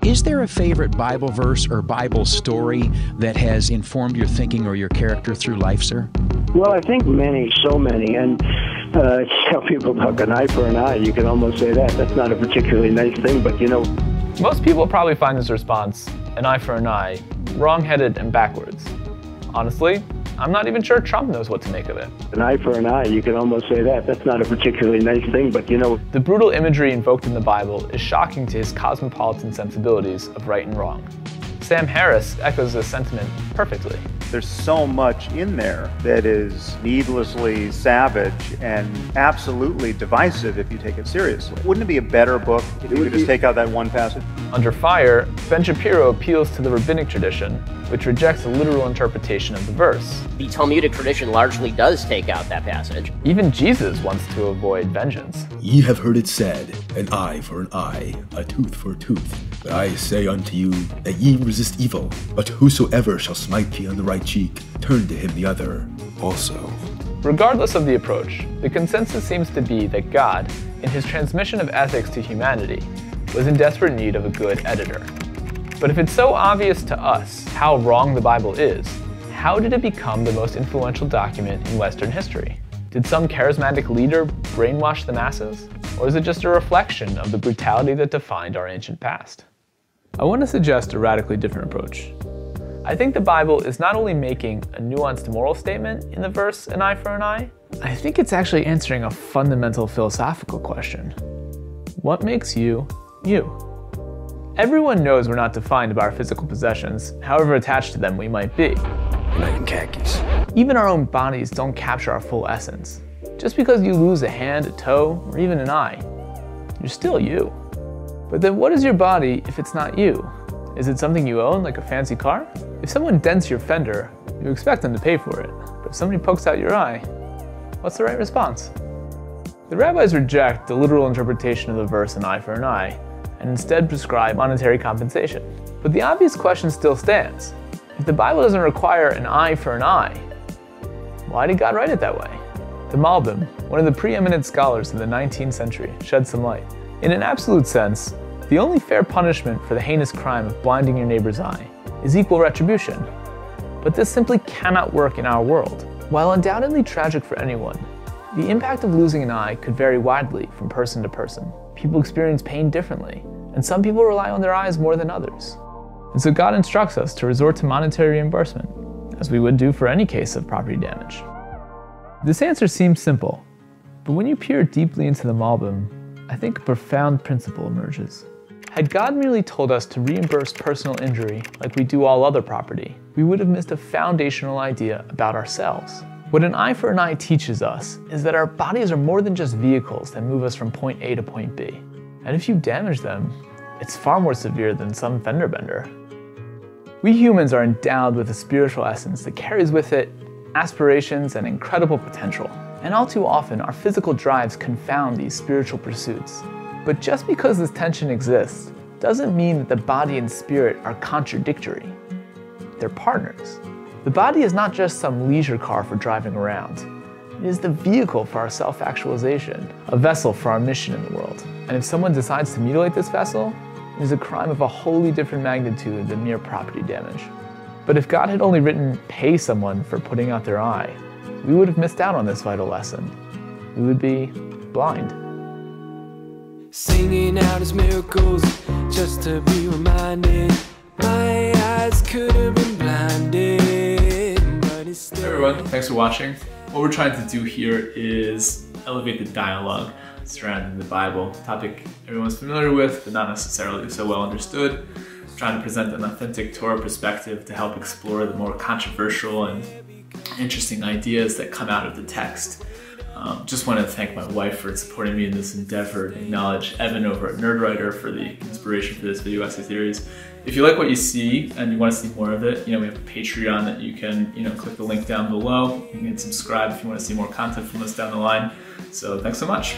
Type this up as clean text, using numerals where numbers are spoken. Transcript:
Is there a favorite Bible verse or Bible story that has informed your thinking or your character through life, sir? Well, I think many, so many, and tell people about an eye for an eye. You can almost say that. That's not a particularly nice thing, but you know. Most people probably find this response, an eye for an eye, wrong-headed and backwards. Honestly, I'm not even sure Trump knows what to make of it. An eye for an eye, you can almost say that. That's not a particularly nice thing, but you know. The brutal imagery invoked in the Bible is shocking to his cosmopolitan sensibilities of right and wrong. Sam Harris echoes this sentiment perfectly. There's so much in there that is needlessly savage and absolutely divisive if you take it seriously. Wouldn't it be a better book if you could just take out that one passage? Under Fire, Ben Shapiro appeals to the rabbinic tradition, which rejects a literal interpretation of the verse. The Talmudic tradition largely does take out that passage. Even Jesus wants to avoid vengeance. Ye have heard it said, an eye for an eye, a tooth for a tooth. But I say unto you, that ye resist evil, but whosoever shall smite thee on the right cheek, turn to him the other also. Regardless of the approach, the consensus seems to be that God, in his transmission of ethics to humanity, was in desperate need of a good editor. But if it's so obvious to us how wrong the Bible is, how did it become the most influential document in Western history? Did some charismatic leader brainwash the masses? Or is it just a reflection of the brutality that defined our ancient past? I want to suggest a radically different approach. I think the Bible is not only making a nuanced moral statement in the verse, an eye for an eye, I think it's actually answering a fundamental philosophical question. What makes you, you? Everyone knows we're not defined by our physical possessions, however attached to them we might be. You're not in khakis. Even our own bodies don't capture our full essence. Just because you lose a hand, a toe, or even an eye, you're still you. But then what is your body if it's not you? Is it something you own, like a fancy car? If someone dents your fender, you expect them to pay for it. But if somebody pokes out your eye, what's the right response? The rabbis reject the literal interpretation of the verse, an eye for an eye, and instead prescribe monetary compensation. But the obvious question still stands. If the Bible doesn't require an eye for an eye, why did God write it that way? The Malbim, one of the preeminent scholars of the 19th century, sheds some light. In an absolute sense, the only fair punishment for the heinous crime of blinding your neighbor's eye is equal retribution. But this simply cannot work in our world. While undoubtedly tragic for anyone, the impact of losing an eye could vary widely from person to person. People experience pain differently, and some people rely on their eyes more than others. And so God instructs us to resort to monetary reimbursement, as we would do for any case of property damage. This answer seems simple, but when you peer deeply into the Malbim, I think a profound principle emerges. Had God merely told us to reimburse personal injury like we do all other property, we would have missed a foundational idea about ourselves. What an eye for an eye teaches us is that our bodies are more than just vehicles that move us from point A to point B. And if you damage them, it's far more severe than some fender bender. We humans are endowed with a spiritual essence that carries with it aspirations and incredible potential. And all too often, our physical drives confound these spiritual pursuits. But just because this tension exists, doesn't mean that the body and spirit are contradictory. They're partners. The body is not just some leisure car for driving around. It is the vehicle for our self-actualization, a vessel for our mission in the world. And if someone decides to mutilate this vessel, it is a crime of a wholly different magnitude than mere property damage. But if God had only written, pay someone for putting out their eye, we would have missed out on this vital lesson. We would be blind. Singing out his miracles, just to be reminded, my eyes could have been blinded, but it's still... Hey everyone, thanks for watching. What we're trying to do here is elevate the dialogue surrounding the Bible, a topic everyone's familiar with, but not necessarily so well understood. Trying to present an authentic Torah perspective to help explore the more controversial and interesting ideas that come out of the text. Just want to thank my wife for supporting me in this endeavor, and acknowledge Evan over at Nerdwriter for the inspiration for this video essay series. If you like what you see and you want to see more of it, we have a Patreon that you can, click the link down below. You can subscribe if you want to see more content from us down the line. So thanks so much.